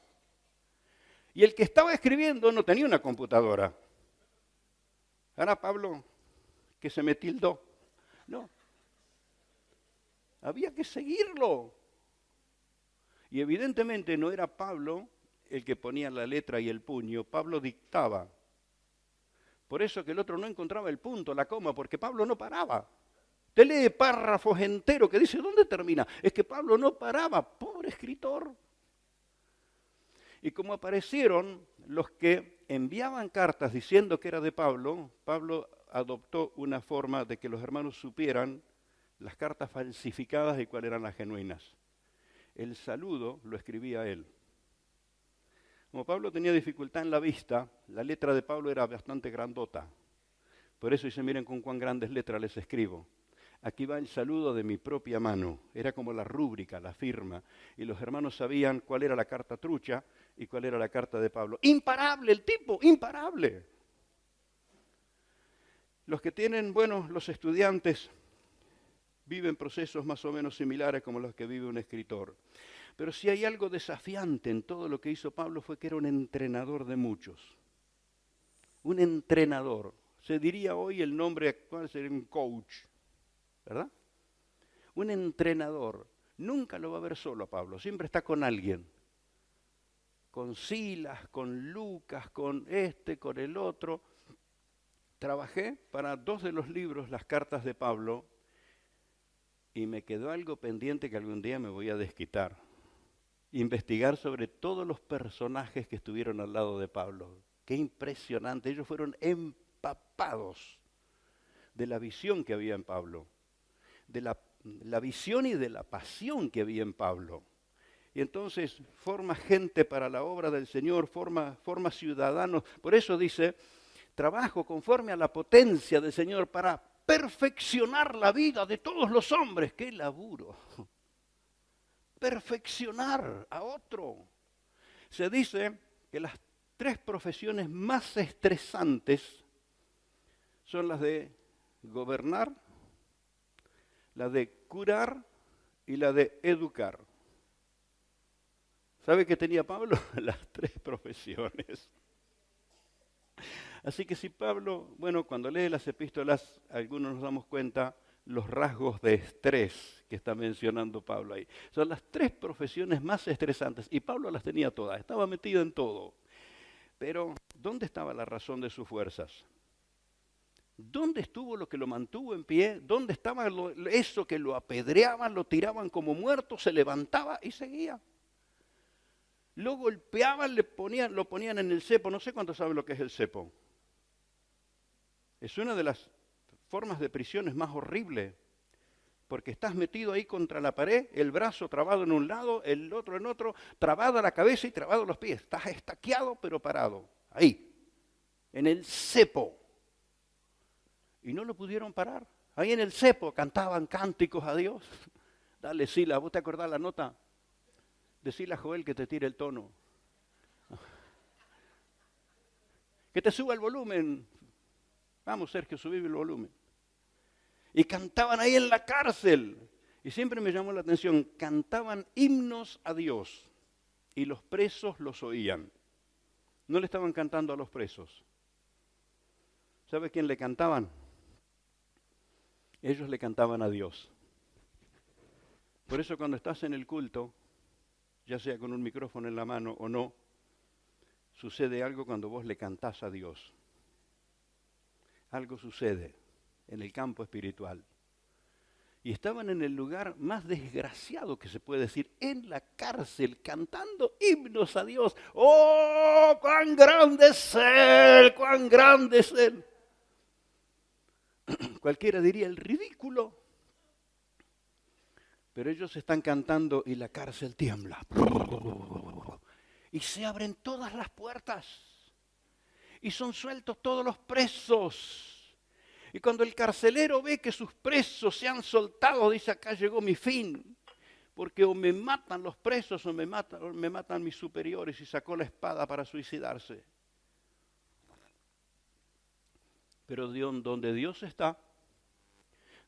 Y el que estaba escribiendo no tenía una computadora. Ahora Pablo, que se me tildó. No. Había que seguirlo. Y evidentemente no era Pablo el que ponía la letra y el puño, Pablo dictaba. Por eso que el otro no encontraba el punto, la coma, porque Pablo no paraba. Te lee párrafos enteros que dice, ¿dónde termina? Es que Pablo no paraba, pobre escritor. Y como aparecieron los que enviaban cartas diciendo que era de Pablo, Pablo adoptó una forma de que los hermanos supieran las cartas falsificadas y cuáles eran las genuinas. El saludo lo escribía él. Como Pablo tenía dificultad en la vista, la letra de Pablo era bastante grandota. Por eso dice, miren con cuán grandes letras les escribo. Aquí va el saludo de mi propia mano. Era como la rúbrica, la firma. Y los hermanos sabían cuál era la carta trucha y cuál era la carta de Pablo. ¡Imparable el tipo! ¡Imparable! Los que tienen, los estudiantes viven procesos más o menos similares como los que vive un escritor. Pero si hay algo desafiante en todo lo que hizo Pablo fue que era un entrenador de muchos. Un entrenador. Se diría hoy el nombre actual sería un coach, ¿verdad? Un entrenador. Nunca lo va a ver solo a Pablo, siempre está con alguien. Con Silas, con Lucas, con con el otro. Trabajé para 2 de los libros, las cartas de Pablo, y me quedó algo pendiente que algún día me voy a desquitar. Investigar sobre todos los personajes que estuvieron al lado de Pablo. Qué impresionante, ellos fueron empapados de la visión que había en Pablo, de la visión y de la pasión que había en Pablo. Y entonces forma gente para la obra del Señor, forma ciudadanos. Por eso dice, trabajo conforme a la potencia del Señor para perfeccionar la vida de todos los hombres. ¡Qué laburo! Perfeccionar a otro. Se dice que las 3 profesiones más estresantes son las de gobernar, la de curar y la de educar. ¿Sabe qué tenía Pablo? Las 3 profesiones. Así que si Pablo, cuando lee las epístolas, algunos nos damos cuenta los rasgos de estrés que está mencionando Pablo ahí. Son las 3 profesiones más estresantes y Pablo las tenía todas, estaba metido en todo. Pero, ¿dónde estaba la razón de sus fuerzas? ¿Dónde estuvo lo que lo mantuvo en pie? ¿Dónde estaba eso que lo apedreaban, lo tiraban como muerto, se levantaba y seguía? Lo golpeaban, lo ponían en el cepo. No sé cuántos saben lo que es el cepo. Es una de las formas de prisiones más horribles, porque estás metido ahí contra la pared, el brazo trabado en un lado, el otro en otro, trabada la cabeza y trabado los pies. Estás estaqueado pero parado, ahí, en el cepo. Y no lo pudieron parar. Ahí en el cepo cantaban cánticos a Dios. Dale, Sila, ¿vos te acordás la nota? Decile a Joel que te tire el tono. Que te suba el volumen. Vamos, Sergio, subí el volumen. Y cantaban ahí en la cárcel. Y siempre me llamó la atención, cantaban himnos a Dios. Y los presos los oían. No le estaban cantando a los presos. ¿Sabe quién le cantaban? Ellos le cantaban a Dios. Por eso cuando estás en el culto, ya sea con un micrófono en la mano o no, sucede algo cuando vos le cantás a Dios. Algo sucede en el campo espiritual. Y estaban en el lugar más desgraciado que se puede decir, en la cárcel, cantando himnos a Dios. ¡Oh, cuán grande es Él! ¡Cuán grande es Él! Cualquiera diría el ridículo. Pero ellos están cantando y la cárcel tiembla. Y se abren todas las puertas. Y son sueltos todos los presos. Y cuando el carcelero ve que sus presos se han soltado, dice, acá llegó mi fin. Porque o me matan los presos o me matan mis superiores, y sacó la espada para suicidarse. Pero donde Dios está,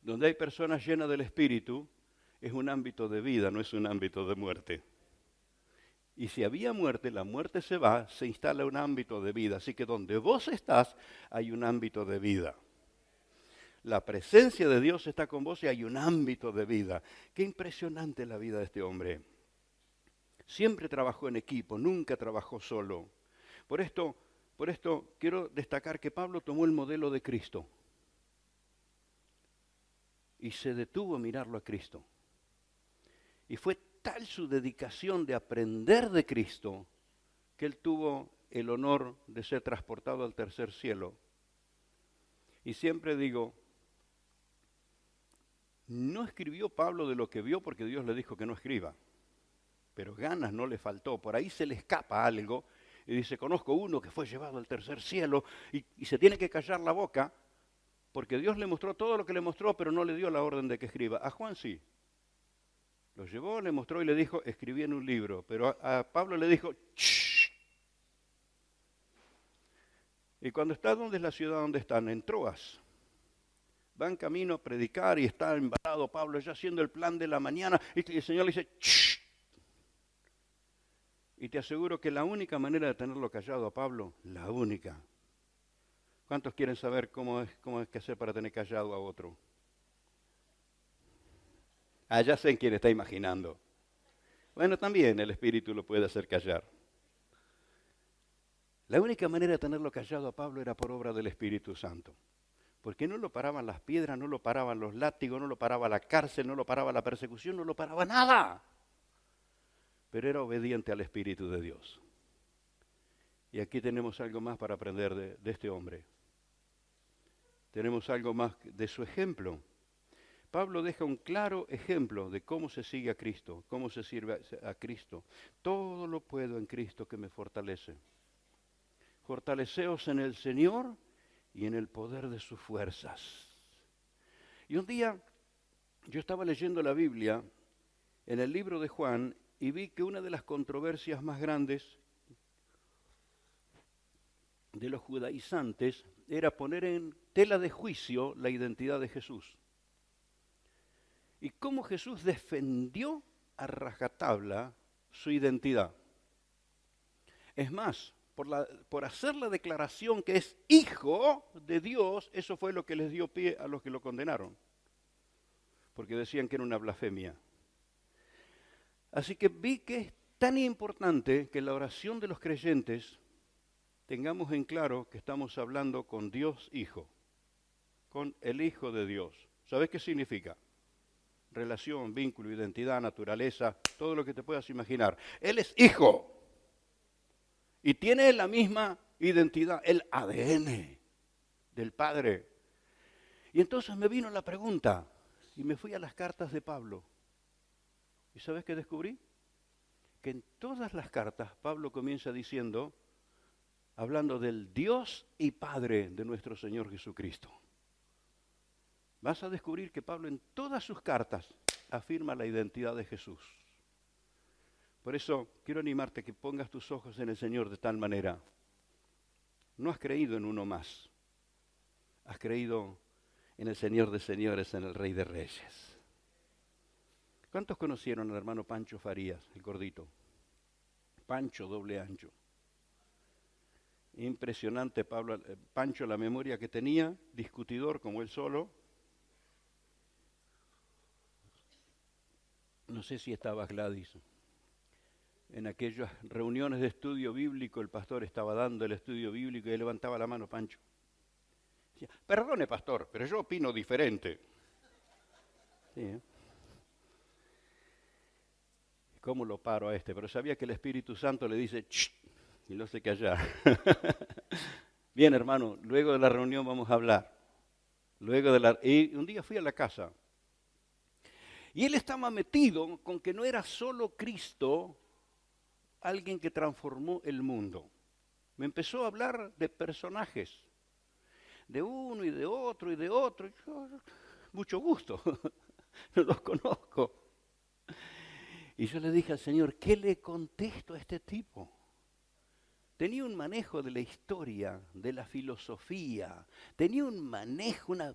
donde hay personas llenas del Espíritu, es un ámbito de vida, no es un ámbito de muerte. Y si había muerte, la muerte se va, se instala un ámbito de vida. Así que donde vos estás, hay un ámbito de vida. La presencia de Dios está con vos y hay un ámbito de vida. Qué impresionante la vida de este hombre. Siempre trabajó en equipo, nunca trabajó solo. Por esto quiero destacar que Pablo tomó el modelo de Cristo y se detuvo a mirarlo a Cristo. Y fue tal su dedicación de aprender de Cristo que él tuvo el honor de ser transportado al tercer cielo. Y siempre digo, no escribió Pablo de lo que vio porque Dios le dijo que no escriba, pero ganas no le faltó. Por ahí se le escapa algo y dice, conozco uno que fue llevado al tercer cielo y se tiene que callar la boca porque Dios le mostró todo lo que le mostró, pero no le dio la orden de que escriba. A Juan sí. Lo llevó, le mostró y le dijo, escribí en un libro. Pero a Pablo le dijo, ¡shh! Y cuando está, ¿dónde es la ciudad donde están? En Troas. Va en camino a predicar y está embarado Pablo ya haciendo el plan de la mañana. Y el Señor le dice, ¡shh! Y te aseguro que la única manera de tenerlo callado a Pablo, la única. ¿Cuántos quieren saber cómo es que hacer para tener callado a otro? Ah, ya sé en quién está imaginando. Bueno, también el Espíritu lo puede hacer callar. La única manera de tenerlo callado a Pablo era por obra del Espíritu Santo. Porque no lo paraban las piedras, no lo paraban los látigos, no lo paraba la cárcel, no lo paraba la persecución, no lo paraba nada. Pero era obediente al Espíritu de Dios. Y aquí tenemos algo más para aprender de este hombre. Tenemos algo más de su ejemplo. Pablo deja un claro ejemplo de cómo se sigue a Cristo, cómo se sirve a Cristo. Todo lo puedo en Cristo que me fortalece. Fortaleceos en el Señor y en el poder de sus fuerzas. Y un día yo estaba leyendo la Biblia en el libro de Juan y vi que una de las controversias más grandes de los judaizantes era poner en tela de juicio la identidad de Jesús. Y cómo Jesús defendió a rajatabla su identidad. Es más, por hacer la declaración que es hijo de Dios, eso fue lo que les dio pie a los que lo condenaron. Porque decían que era una blasfemia. Así que vi que es tan importante que la oración de los creyentes tengamos en claro que estamos hablando con Dios Hijo, con el Hijo de Dios. ¿Sabes qué significa? Relación, vínculo, identidad, naturaleza, todo lo que te puedas imaginar. Él es Hijo y tiene la misma identidad, el ADN del Padre. Y entonces me vino la pregunta y me fui a las cartas de Pablo. ¿Y sabes qué descubrí? Que en todas las cartas Pablo comienza diciendo, hablando del Dios y Padre de nuestro Señor Jesucristo. Vas a descubrir que Pablo en todas sus cartas afirma la identidad de Jesús. Por eso quiero animarte a que pongas tus ojos en el Señor de tal manera. No has creído en uno más. Has creído en el Señor de señores, en el Rey de reyes. ¿Cuántos conocieron al hermano Pancho Farías, el gordito? Pancho doble ancho. Impresionante Pancho, la memoria que tenía, discutidor como él solo. No sé si estabas, Gladys. En aquellas reuniones de estudio bíblico, el pastor estaba dando el estudio bíblico y él levantaba la mano, Pancho. Decía, perdone, pastor, pero yo opino diferente. Sí, ¿eh? ¿Cómo lo paro a este? Pero sabía que el Espíritu Santo le dice, ¡shh! Y lo hace callar. Bien, hermano, luego de la reunión vamos a hablar. Y un día fui a la casa. Y él estaba metido con que no era solo Cristo alguien que transformó el mundo. Me empezó a hablar de personajes, de uno y de otro y de otro. Yo, mucho gusto, no los conozco. Y yo le dije al Señor, ¿qué le contesto a este tipo? Tenía un manejo de la historia, de la filosofía, tenía un manejo, una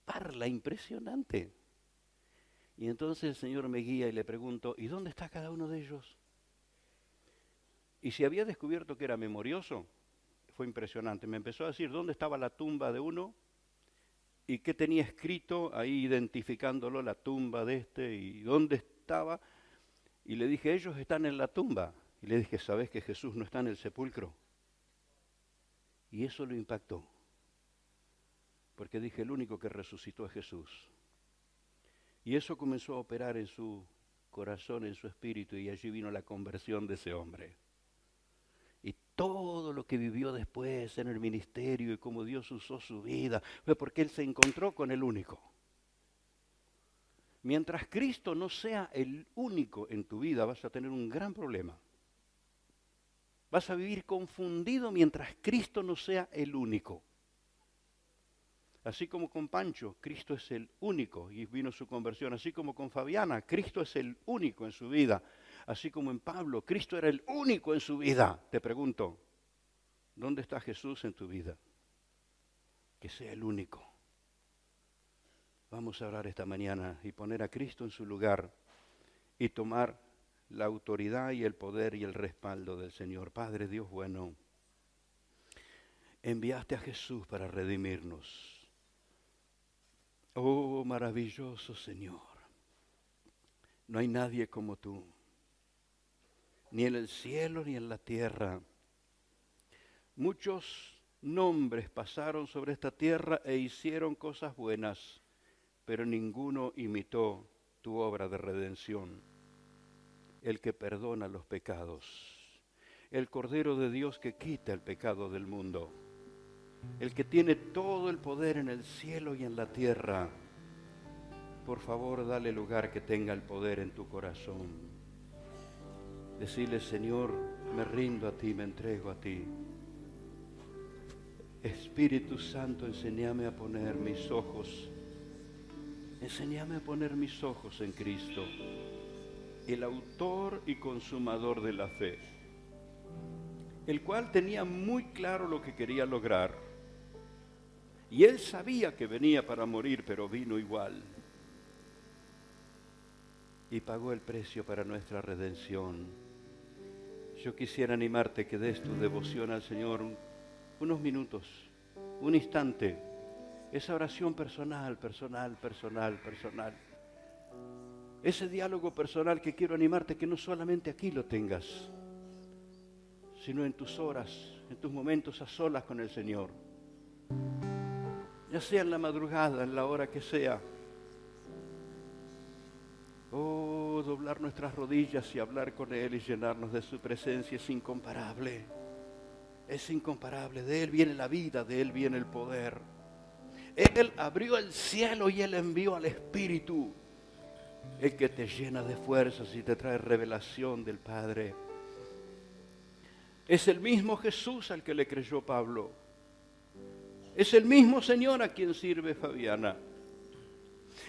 parla impresionante. Y entonces el Señor me guía y le pregunto, ¿y dónde está cada uno de ellos? Y si había descubierto que era memorioso, fue impresionante. Me empezó a decir dónde estaba la tumba de uno y qué tenía escrito ahí identificándolo, la tumba de este y dónde estaba. Y le dije, ellos están en la tumba. Y le dije, ¿sabés que Jesús no está en el sepulcro? Y eso lo impactó. Porque dije, el único que resucitó es Jesús. Y eso comenzó a operar en su corazón, en su espíritu, y allí vino la conversión de ese hombre. Y todo lo que vivió después en el ministerio y cómo Dios usó su vida, fue porque él se encontró con el único. Mientras Cristo no sea el único en tu vida, vas a tener un gran problema. Vas a vivir confundido mientras Cristo no sea el único. Así como con Pancho, Cristo es el único y vino su conversión. Así como con Fabiana, Cristo es el único en su vida. Así como en Pablo, Cristo era el único en su vida. Te pregunto, ¿dónde está Jesús en tu vida? Que sea el único. Vamos a orar esta mañana y poner a Cristo en su lugar y tomar la autoridad y el poder y el respaldo del Señor. Padre Dios bueno, enviaste a Jesús para redimirnos. Oh, maravilloso Señor, no hay nadie como tú, ni en el cielo ni en la tierra. Muchos nombres pasaron sobre esta tierra e hicieron cosas buenas, pero ninguno imitó tu obra de redención. El que perdona los pecados, el Cordero de Dios que quita el pecado del mundo, el que tiene todo el poder en el cielo y en la tierra. Por favor, dale lugar que tenga el poder en tu corazón. Decirle, Señor, me rindo a ti, me entrego a ti. Espíritu Santo, enséñame a poner mis ojos en Cristo, el autor y consumador de la fe, el cual tenía muy claro lo que quería lograr. Y él sabía que venía para morir, pero vino igual. Y pagó el precio para nuestra redención. Yo quisiera animarte que des tu devoción al Señor unos minutos, un instante. Esa oración personal. Ese diálogo personal que quiero animarte que no solamente aquí lo tengas, sino en tus horas, en tus momentos a solas con el Señor. Ya sea en la madrugada, en la hora que sea. Oh, doblar nuestras rodillas y hablar con Él y llenarnos de su presencia es incomparable. Es incomparable. De Él viene la vida, de Él viene el poder. Él abrió el cielo y Él envió al Espíritu, el que te llena de fuerzas y te trae revelación del Padre. Es el mismo Jesús al que le creyó Pablo. Es el mismo Señor a quien sirve Fabiana.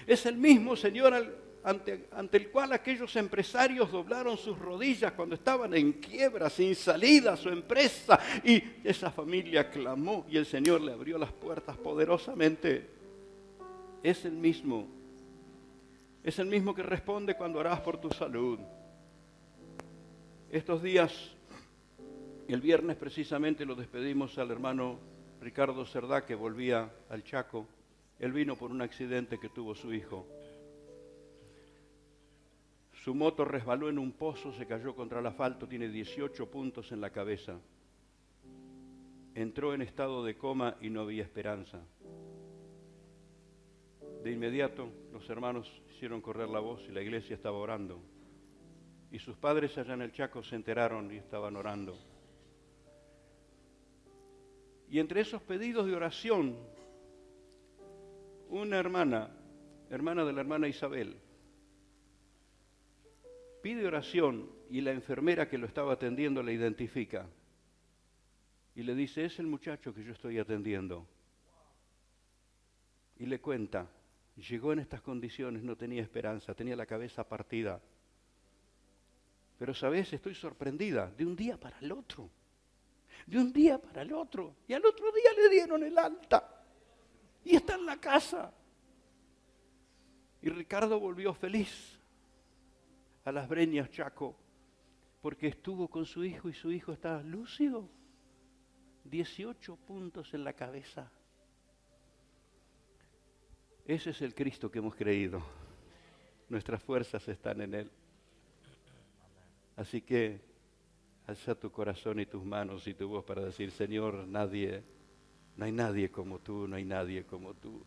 Es el mismo Señor ante el cual aquellos empresarios doblaron sus rodillas cuando estaban en quiebra, sin salida, su empresa, y esa familia clamó y el Señor le abrió las puertas poderosamente. Es el mismo que responde cuando orás por tu salud. Estos días, el viernes precisamente, lo despedimos al hermano Ricardo Cerdá, que volvía al Chaco. Él vino por un accidente que tuvo su hijo. Su moto resbaló en un pozo, se cayó contra el asfalto, tiene 18 puntos en la cabeza. Entró en estado de coma y no había esperanza. De inmediato los hermanos hicieron correr la voz y la iglesia estaba orando. Y sus padres allá en el Chaco se enteraron y estaban orando. Y entre esos pedidos de oración, una hermana de la hermana Isabel, pide oración y la enfermera que lo estaba atendiendo le identifica y le dice: es el muchacho que yo estoy atendiendo. Y le cuenta, llegó en estas condiciones, no tenía esperanza, tenía la cabeza partida. Pero sabes, estoy sorprendida, de un día para el otro, y al otro día le dieron el alta y está en la casa. Y Ricardo volvió feliz a Las Breñas, Chaco, porque estuvo con su hijo y su hijo estaba lúcido. 18 puntos en la cabeza. Ese es el Cristo que hemos creído. Nuestras fuerzas están en Él. Así que alza tu corazón y tus manos y tu voz para decir: Señor, no hay nadie como tú, no hay nadie como tú.